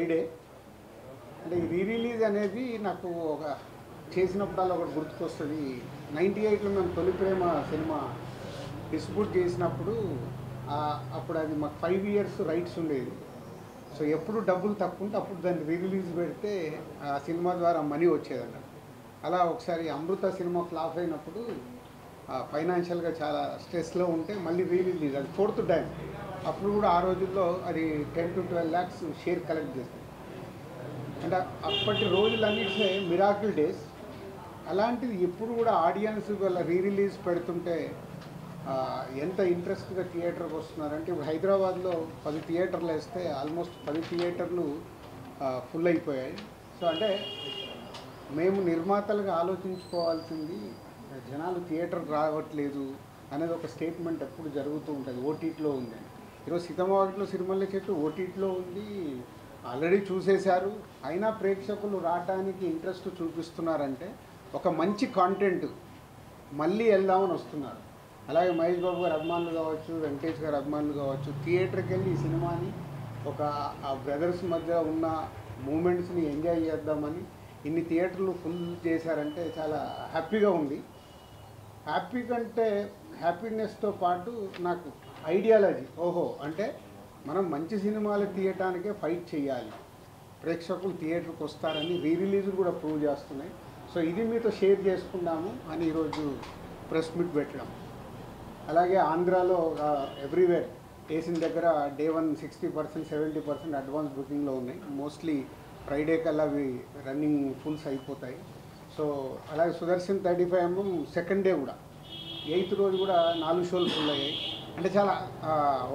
Friday. అంటే ఈ release అనేది నాకు ఒక చేసినప్పుడల్లా ఒకటి గుర్తుకొస్తుంది. 98లో మేము తొలి ప్రేమ సినిమా డిస్ట్రిబ్యూట్ చేసినప్పుడు అప్పుడు అది మాకు 5 years రైట్స్ ఉండేది. సో ఎప్పుడు డబ్బులు తక్కువ ఉంటే అప్పుడు దాన్ని రిలీజ్ పెడితే ఆ సినిమా ద్వారా మనీ వచ్చేదన్నమాట. అలా ఒకసారి అమృత సినిమా ఫ్లాప్ అయినప్పుడు ఫైనాన్షియల్గా చాలా స్ట్రెస్లో ఉంటే మళ్ళీ రిలీజ్, అది 4th టైం. అప్పుడు కూడా ఆ రోజుల్లో అది 10 to 12 lakhs షేర్ కలెక్ట్ చేస్తుంది. అంటే అప్పటి రోజులన్నింటినీ మిరాకిల్ డేస్. అలాంటిది ఇప్పుడు కూడా ఆడియన్స్ వాళ్ళ రిలీజ్ పెడుతుంటే ఎంత ఇంట్రెస్ట్గా థియేటర్కి వస్తున్నారంటే, ఇప్పుడు హైదరాబాద్లో 10 థియేటర్లు వేస్తే ఆల్మోస్ట్ 10 థియేటర్లు ఫుల్ అయిపోయాయి. సో అంటే మేము నిర్మాతలుగా ఆలోచించుకోవాల్సింది, జనాలు థియేటర్కి రావట్లేదు అనేది ఒక స్టేట్మెంట్ ఎప్పుడు జరుగుతూ ఉంటుంది. ఓటీటీలో ఉంది. ఈరోజు సీతమ్మవాకిట్లో సిరిమల్లె చెట్టు ఓటీటీలో ఉంది, ఆల్రెడీ చూసేశారు. అయినా ప్రేక్షకులు రావడానికి ఇంట్రెస్ట్ చూపిస్తున్నారంటే ఒక మంచి కాంటెంట్ మళ్ళీ వెళ్దామని వస్తున్నారు. అలాగే మహేష్ బాబు గారు అభిమానులు కావచ్చు, వెంకటేష్ గారు అభిమానులు కావచ్చు, థియేటర్కి వెళ్ళి ఈ సినిమాని ఒక ఆ బ్రదర్స్ మధ్య ఉన్న మూమెంట్స్ని ఎంజాయ్ చేద్దామని ఇన్ని థియేటర్లు ఫుల్ చేశారంటే చాలా హ్యాపీగా ఉంది. హ్యాపీ కంటే హ్యాపీనెస్తో పాటు నాకు ఐడియాలజీ, ఓహో అంటే మనం మంచి సినిమాలు తీయటానికే ఫైట్ చేయాలి, ప్రేక్షకులు థియేటర్కి వస్తారని రిలీజ్ కూడా ప్రూవ్ చేస్తున్నాయి. సో ఇది మీతో షేర్ చేసుకుందాము అని ఈరోజు ప్రెస్ మీట్ పెట్టడం. అలాగే ఆంధ్రాలో ఎవ్రీవేర్ వేసిన దగ్గర డే 1 60%, 70% అడ్వాన్స్ బుకింగ్లో ఉన్నాయి. మోస్ట్లీ ఫ్రైడే కల్లా అవి రన్నింగ్ ఫుల్స్ అయిపోతాయి. సో అలాగే సుదర్శన్ 35mm సెకండ్ డే కూడా 8th రోజు కూడా 4 షోలు ఫుల్ అయ్యాయి. అంటే చాలా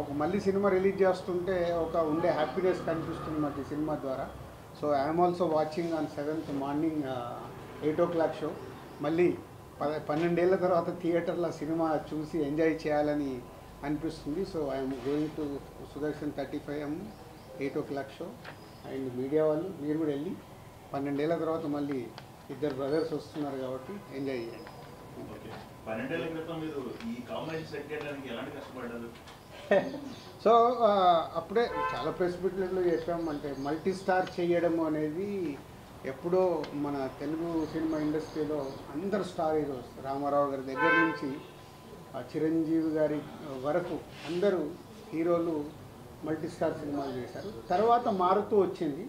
ఒక మళ్ళీ సినిమా రిలీజ్ చేస్తుంటే ఒక ఉండే హ్యాపీనెస్ కనిపిస్తుంది మాకు ఈ సినిమా ద్వారా. So I'm also watching on 7th morning 8 o'clock show. మళ్ళీ 12 ఏళ్ల తర్వాత థియేటర్లో సినిమా చూసి ఎంజాయ్ చేయాలని అనిపిస్తుంది. So I'm going to Sudarshan 35mm 8 o'clock show. And media వాళ్ళు మీరు కూడా వెళ్ళి 12 ఏళ్ల తర్వాత మళ్ళీ ఇద్దరు బ్రదర్స్ వస్తున్నారు కాబట్టి ఎంజాయ్ చేయండి. 12 ఏళ్ల క్రితం మీరు ఈ కాంబినేషన్ సెట్ చేయడానికి ఎలాంటి కష్టపడ్డారు? సో అప్పుడే చాలా ప్రెస్ మీట్లలో చెప్పామంటే మల్టీ స్టార్ చేయడం అనేది ఎప్పుడో మన తెలుగు సినిమా ఇండస్ట్రీలో అందరు స్టార్ హీరోస్, రామారావు గారి దగ్గర నుంచి చిరంజీవి గారి వరకు అందరూ హీరోలు మల్టీ స్టార్ సినిమాలు చేశారు. తర్వాత మారుతూ వచ్చింది.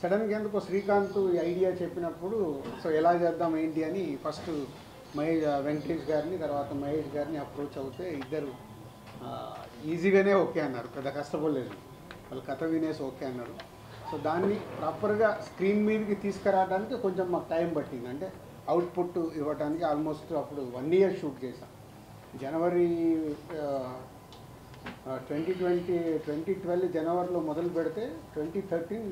సడన్గా ఎందుకో శ్రీకాంత్ ఈ ఐడియా చెప్పినప్పుడు సో ఎలా చేద్దాం ఏంటి అని ఫస్ట్ వెంకటేష్ గారిని తర్వాత మహేష్ గారిని అప్రోచ్ అవుతే ఇద్దరు ఈజీగానే ఓకే అన్నారు, పెద్ద కష్టపడలేదు. వాళ్ళు కథ వినేసి ఓకే అన్నారు. సో దాన్ని ప్రాపర్గా స్క్రీన్ మీదకి తీసుకురావడానికి కొంచెం మాకు టైం పట్టింది. అంటే అవుట్పుట్ ఇవ్వడానికి ఆల్మోస్ట్ అప్పుడు 1 year షూట్ చేశాం. జనవరి 2012 జనవరిలో మొదలు పెడితే 2013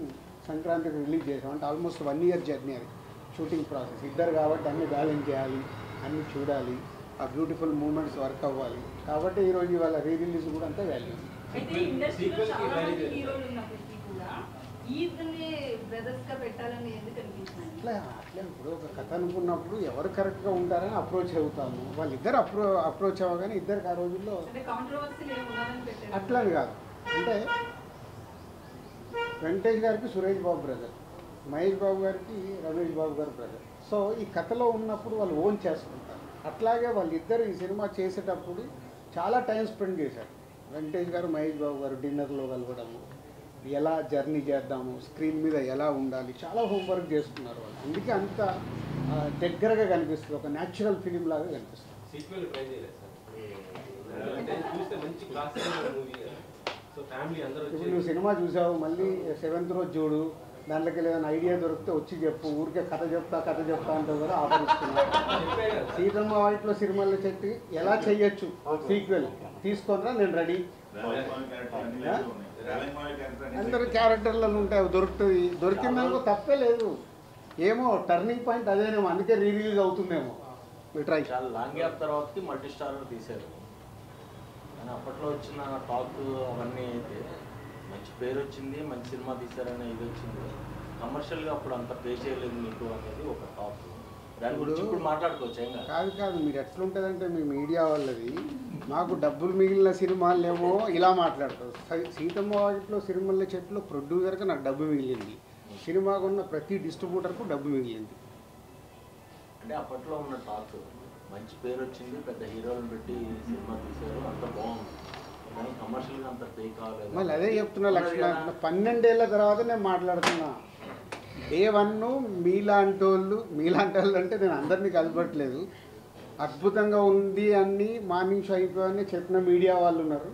సంక్రాంతికి రిలీజ్ చేసాం. అంటే ఆల్మోస్ట్ 1 year జర్నీ అది షూటింగ్ ప్రాసెస్. ఇద్దరు కాబట్టి అన్నీ బ్యాలెన్స్ చేయాలి, అన్నీ చూడాలి, ఆ బ్యూటిఫుల్ మూమెంట్స్ వర్క్ అవ్వాలి. కాబట్టి ఈరోజు ఇవాళ రిలీజ్ కూడా అంతా వాల్యూ. అట్లా ఇప్పుడు ఒక కథ అనుకున్నప్పుడు ఎవరు కరెక్ట్గా ఉంటారని అప్రోచ్ అవుతాము. వాళ్ళిద్దరు అప్రోచ్ అవ్వగానే ఇద్దరికి ఆ రోజుల్లో అట్లని కాదు. అంటే వెంకటేష్ గారికి సురేష్ బాబు బ్రదర్, మహేష్ బాబు గారికి రమేష్ బాబు గారు బ్రదర్. సో ఈ కథలో ఉన్నప్పుడు వాళ్ళు ఓన్ చేసుకుంటారు. అట్లాగే వాళ్ళిద్దరు ఈ సినిమా చేసేటప్పుడు చాలా టైం స్పెండ్ చేశారు. వెంకటేష్ గారు మహేష్ బాబు గారు డిన్నర్లో కలవడము, ఎలా జర్నీ చేద్దాము, స్క్రీన్ మీద ఎలా ఉండాలి, చాలా హోంవర్క్ చేసుకున్నారు వాళ్ళు. అందుకే అంత దగ్గరగా కనిపిస్తుంది, ఒక న్యాచురల్ ఫిలిం లాగా కనిపిస్తుంది. ఇప్పుడు నువ్వు సినిమా చూసావు, మళ్ళీ 7th రోజు చూడు, దాంట్లోకి ఏదైనా ఐడియా దొరికితే వచ్చి చెప్పు. ఊరికే కథ చెప్తా అంటే కూడా ఆఫరిస్తున్నా. సీతమ్మ వాకిట్లో సిరిమల్లె చెట్టు ఎలా చెయ్యొచ్చు సీక్వెల్ తీసుకొనిరా, నేను రెడీ. అందరు క్యారెక్టర్లలో ఉంటాయి, దొరుకుతుంది. దొరికిందనుకో తప్పే లేదు. ఏమో టర్నింగ్ పాయింట్ అదేనేమో, అందుకే రిలీజ్ అవుతుందేమో. ట్రై. చాలా లాంగ్ గ్యాప్ తర్వాతకి మల్టీ స్టార్ తీశారు. కానీ అప్పట్లో వచ్చిన టాక్ అవన్నీ అయితే మంచి పేరు వచ్చింది, మంచి సినిమా తీశారనే ఇది వచ్చింది. కమర్షియల్గా అప్పుడు అంత పే చేయలేదు మీకు అనేది ఒక టాక్. దాని గురించి ఇప్పుడు మాట్లాడుకోవచ్చు. ఏం కాదు, మీరు ఎట్లుంటుందంటే మీ మీడియా వాళ్ళది మాకు డబ్బులు మిగిలిన సినిమాలేమో ఇలా మాట్లాడతారు. సీతమ్మ వాకిట్లో సిరిమల్ల చెట్టులో ప్రొడ్యూసర్కి నాకు డబ్బు మిగిలింది, సినిమాకు ఉన్న ప్రతి డిస్ట్రిబ్యూటర్కు డబ్బు మిగిలింది. అంటే అప్పట్లో ఉన్న టాక్ మంచి పేరు వచ్చింది, పెద్ద హీరోలను పెట్టి సినిమా తీశారు, అంత బాగుంది, కానీ కమర్షియల్గా అంత పే కావాలి. మళ్ళీ అదే చెప్తున్నా లక్ష్మణ, 12 ఏళ్ళ తర్వాత నేను మాట్లాడుతున్నా. డే 1 మీలాంటి వాళ్ళు అంటే నేను అందరినీ కలపట్లేదు, అద్భుతంగా ఉంది అని మార్నింగ్ షో అయిపోయాయని చెప్పిన మీడియా వాళ్ళు ఉన్నారు.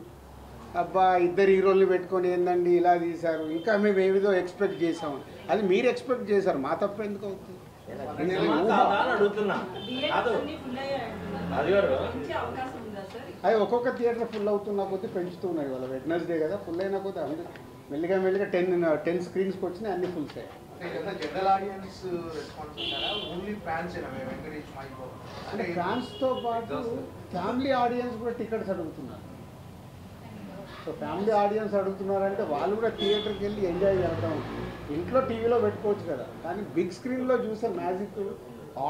అబ్బా 2 హీరోల్ని పెట్టుకొని ఏందండి ఇలా తీశారు, ఇంకా మేము ఏదో ఎక్స్పెక్ట్ చేసాము. అది మీరు ఎక్స్పెక్ట్ చేశారు, మా తప్ప ఎందుకు అవుతుంది? అడుగుతున్నా అది ఒక్కొక్క థియేటర్ ఫుల్ అవుతున్న కొద్దీ పెంచుతున్నాయి. వాళ్ళ వెడ్నెస్డే కదా, ఫుల్ అయిన కొద్దీ అందరూ మెల్లిగా 10 స్క్రీన్స్కి వచ్చినాయి, అన్ని ఫుల్స్ అయ్యాయి. జనరల్ ఆడియన్స్ రెస్పాన్స్ ఉంటారా, ఓన్లీ ఫ్యాన్స్ వెంకటేష్ మైకో? అంటే ఫ్యాన్స్తో పాటు ఫ్యామిలీ ఆడియన్స్ కూడా టికెట్స్ అడుగుతున్నారు. సో ఫ్యామిలీ ఆడియన్స్ అడుగుతున్నారంటే వాళ్ళు కూడా థియేటర్కి వెళ్ళి ఎంజాయ్ చేయడం. ఇంట్లో టీవీలో పెట్టుకోవచ్చు కదా, కానీ బిగ్ స్క్రీన్లో చూసే మ్యాజిక్,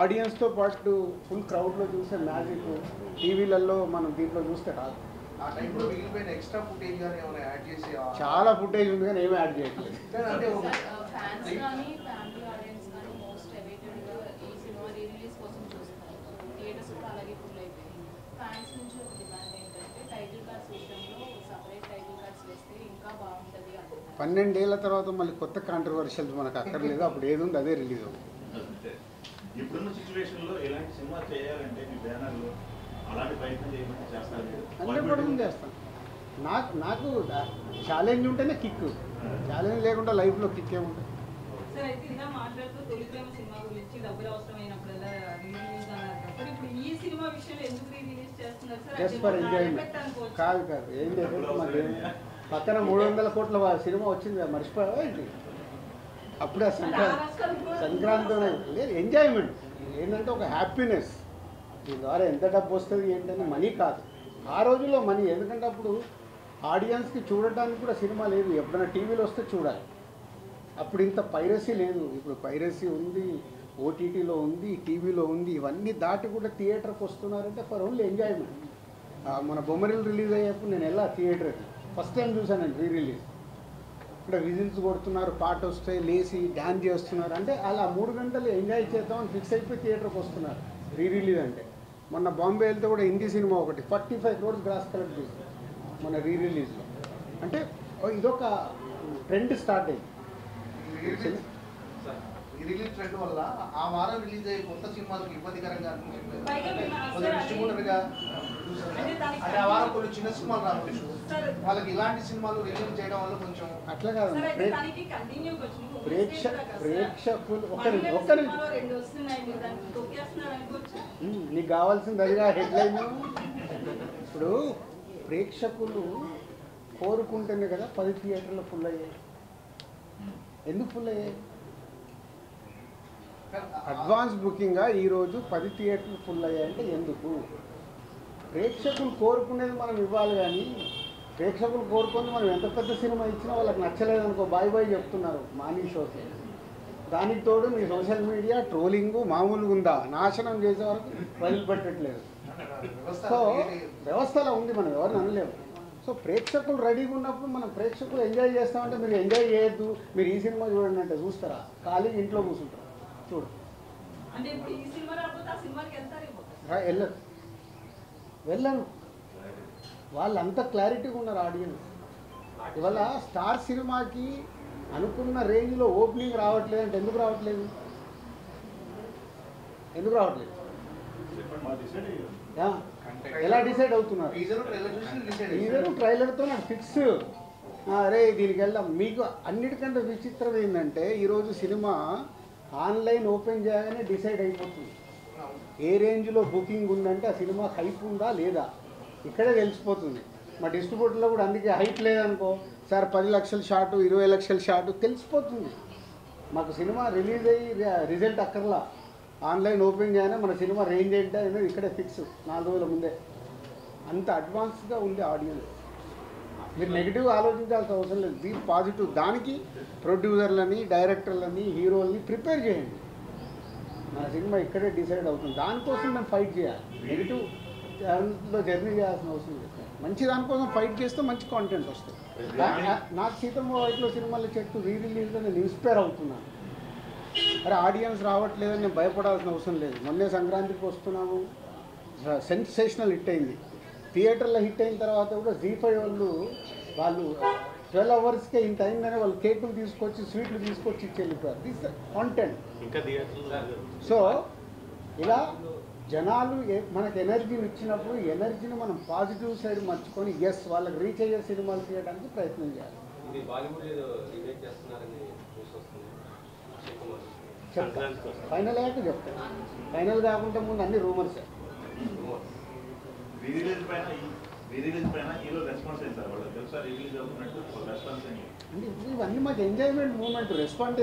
ఆడియన్స్తో పాటు ఫుల్ క్రౌడ్లో చూసే మ్యాజిక్ టీవీలలో మనం దీంట్లో చూస్తే రాదు. ఆ టైంలో మిగిలిపోయిన ఎక్స్ట్రా ఫుటేజ్ కానీ ఏమైనా యాడ్ చేసి చాలా ఫుటేజ్ ఉంది కానీ ఏమీ యాడ్ చేయట్లేదు. అంటే ఫ్యాన్స్ కానీ ఫ్యామిలీ ఆడియన్స్ కానీ మోస్ట్ అవైటెడ్గా ఈ సినిమా రిలీజ్ కోసం చూస్తున్నారు. థియేటర్స్ కూడా అలాగే ఫుల్ అయిపోయాయి. ఫ్యాన్స్ నుంచి ఒక డిమాండ్ ఏంటంటే టైటిల్ కార్డ్స్ విషయంలో సపరేట్ టైటిల్ కార్డ్స్ వేస్తే ఇంకా బాగుంటుంది అంటున్నారు. 12 ఏళ్ళ తర్వాత మళ్ళీ కొత్త కాంట్రవర్షియల్స్ మనకు అక్కర్లేదు, అప్పుడు ఏది ఉంది అదే రిలీజ్ అవుతుంది. ఇప్పుడున్న సిచ్యువేషన్లో ఎలాంటి సినిమా చేయాలంటే మీ బ్యానర్లో అలాంటి ప్రయత్నం చేయమంటే చేస్తారు? అంటే కూడా చేస్తాను. నాకు ఛాలెంజ్ ఉంటేనే కిక్, ఛాలెంజ్ లేకుండా లైఫ్లో కిక్ ఏముంటుంది. సార్ అయితే ఇలా మాట్లాడుతూ తొలి ప్రేమ సినిమా గురించి డబ్బులు అవసరమైనప్పుడల్లా రిలీజ్ అన్నారు సార్. ఇప్పుడు ఈ సినిమా విషయంలో ఎందుకు రిలీజ్ చేస్తున్నారు సార్? జస్ట్ ఫర్ ఎంజాయ్మెంట్ కాదు ఏం లేదు. మరి పక్కన 300 కోట్ల సినిమా వచ్చింది, మర్చిపోయావా ఏంటి? అప్పుడే సంక్రాంతి లేదు, ఎంజాయ్మెంట్ ఏంటంటే ఒక హ్యాపీనెస్. దీని ద్వారా ఎంత డబ్బు వస్తుంది ఏంటని మనీ కాదు, ఆ రోజుల్లో మనీ. ఎందుకంటే అప్పుడు ఆడియన్స్కి చూడటానికి కూడా సినిమా లేదు, ఎప్పుడైనా టీవీలో వస్తే చూడాలి. అప్పుడు ఇంత పైరసీ లేదు, ఇప్పుడు పైరసీ ఉంది, ఓటీటీలో ఉంది, టీవీలో ఉంది. ఇవన్నీ దాటి కూడా థియేటర్కి వస్తున్నారంటే ఫర్ ఓన్లీ ఎంజాయ్మెంట్. మన బొమ్మరిల్ రిలీజ్ అయ్యేప్పుడు నేను వెళ్ళా థియేటర్కి, ఫస్ట్ టైం చూసానండి రీ రిలీజ్. ఇక్కడ విజిల్స్ కొడుతున్నారు, పాట వస్తే లేచి డ్యాన్స్ చేస్తున్నారు. అంటే అలా 3 గంటలు ఎంజాయ్ చేద్దామని ఫిక్స్ అయిపోయి థియేటర్కి వస్తున్నారు రీ రిలీజ్ అంటే. మొన్న బాంబే వెళ్తే కూడా హిందీ సినిమా ఒకటి 45 crores గ్రాస్ కలెక్ట్ చేసింది మన రీ రిలీజ్లో. అంటే ఇదొక ట్రెండ్ స్టార్ట్ అయింది. ఈ రిలీజ్ ట్రెండ్ వల్ల ఆ వారం రిలీజ్ అయ్యే కొత్త సినిమాలకు ఇబ్బందికరంగా డిస్ట్రిబ్యూటర్గా అంటే ఆ వారం కొన్ని చిన్న సినిమాలు రావచ్చు, వాళ్ళకి ఇలాంటి సినిమాలు రిలీజ్ చేయడం వల్ల కొంచెం అట్లా కాదు. ప్రేక్షకులు నీకు కావాల్సింది అదిగా హెడ్లైన్. ఇప్పుడు ప్రేక్షకులు కోరుకుంటేనే కదా 10 థియేటర్లు ఫుల్ అయ్యాయి. ఎందుకు ఫుల్ అయ్యాయి? అడ్వాన్స్ బుకింగ్గా ఈరోజు 10 థియేటర్లు ఫుల్ అయ్యాయంటే ఎందుకు? ప్రేక్షకులు కోరుకునేది మనం ఇవ్వాలి, కానీ ప్రేక్షకులు కోరుకుంది మనం ఎంత పెద్ద సినిమా ఇచ్చినా వాళ్ళకి నచ్చలేదనుకో బాయ్ బాయ్ చెప్తున్నారు మార్నింగ్ షోకి. దానికి తోడు మీ సోషల్ మీడియా ట్రోలింగ్ మామూలుగా ఉందా, నాశనం చేసే వరకు వదిలిపెట్టట్లేదు. సో వ్యవస్థలో ఉంది, మనం ఎవరిని అనలేము. సో ప్రేక్షకులు రెడీగా ఉన్నప్పుడు మనం ప్రేక్షకులు ఎంజాయ్ చేస్తామంటే మీరు ఎంజాయ్ చేయొద్దు, మీరు ఈ సినిమా చూడండి అంటే చూస్తారా? ఖాళీగా ఇంట్లో కూర్చుంటారా? చూడు, వెళ్ళను. వాళ్ళంతా క్లారిటీగా ఉన్నారు ఆడియన్స్. ఇవాళ స్టార్ సినిమాకి అనుకున్న రేంజ్లో ఓపెనింగ్ రావట్లేదు అంటే ఎందుకు రావట్లేదు? ఎలా డిసైడ్ అవుతున్నారు? టీజరు ట్రైలర్తో నాకు ఫిక్స్, అరే దీనికి వెళ్దాం. మీకు అన్నిటికంటే విచిత్రం ఏంటంటే ఈరోజు సినిమా ఆన్లైన్ ఓపెన్ చేయగానే డిసైడ్ అయిపోతుంది. ఏ రేంజ్లో బుకింగ్ ఉందంటే ఆ సినిమా హైప్ ఉందా లేదా ఇక్కడే తెలిసిపోతుంది. మా డిస్ట్రిబ్యూటర్లో కూడా అందుకే హైప్ లేదనుకో సార్ 10 లక్షల షాటు 20 లక్షల షాటు తెలిసిపోతుంది. మాకు సినిమా రిలీజ్ అయ్యి రిజల్ట్ అక్కర్లా, ఆన్లైన్ ఓపెన్ చేయగానే మన సినిమా రేంజ్ ఏంటి అనేది ఇక్కడే ఫిక్స్ 4 రోజుల ముందే. అంత అడ్వాన్స్గా ఉంది ఆడియన్స్. మీరు నెగిటివ్ ఆలోచించాల్సిన అవసరం లేదు, బీ పాజిటివ్. దానికి ప్రొడ్యూసర్లని, డైరెక్టర్లని, హీరోలని ప్రిపేర్ చేయండి. మన సినిమా ఇక్కడే డిసైడ్ అవుతుంది, దానికోసం మేము ఫైట్ చేయాలి. నెగిటివ్ దాంట్లో జర్నీ చేయాల్సిన అవసరం లేదు. మంచి దానికోసం ఫైట్ చేస్తే మంచి కాంటెంట్ వస్తుంది. నాకు సీతమ్మ వైట్లో సినిమాల చెట్టు రిలీజ్లో నేను ఇన్స్పైర్ అవుతున్నాను. అరే ఆడియన్స్ రావట్లేదని నేను భయపడాల్సిన అవసరం లేదు. మొన్నే సంక్రాంతికి వస్తున్నాము, సెన్సేషనల్ హిట్ అయింది. థియేటర్లో హిట్ అయిన తర్వాత కూడా Z5 వాళ్ళు 12 అవర్స్కే ఇంత అయిందని వాళ్ళు కేకులు తీసుకొచ్చి స్వీట్లు తీసుకొచ్చి ఇచ్చి వెళ్ళిపోయారు. This content. ఇంకా థియేటర్లో సో ఇలా జనాలు మనకు ఎనర్జీని ఇచ్చినప్పుడు ఎనర్జీని మనం పాజిటివ్ సైడ్ మర్చుకొని ఎస్ వాళ్ళకి రీచ్ అయ్యే సినిమాలు తీయడానికి ప్రయత్నం చేయాలి. ఇది బాలీవుడ్ ఏదో రీమేక్ చేస్తున్నారని న్యూస్ వస్తుంది. చెప్తాను, ఫైనల్ అయ్యాక చెప్తాను. ఫైనల్ కాకుండా ముందు అన్ని రూమర్సే. రీరిలీజ్ పైన హీరో రెస్పాన్స్ అయింది సార్. వాళ్ళు తెలుసా రిలీజ్ అవుతున్నట్టు రెస్పాన్స్ అయింది. అంటే ఇవన్నీ మాకు ఎంజాయ్మెంట్ మూమెంట్. రెస్పాండ్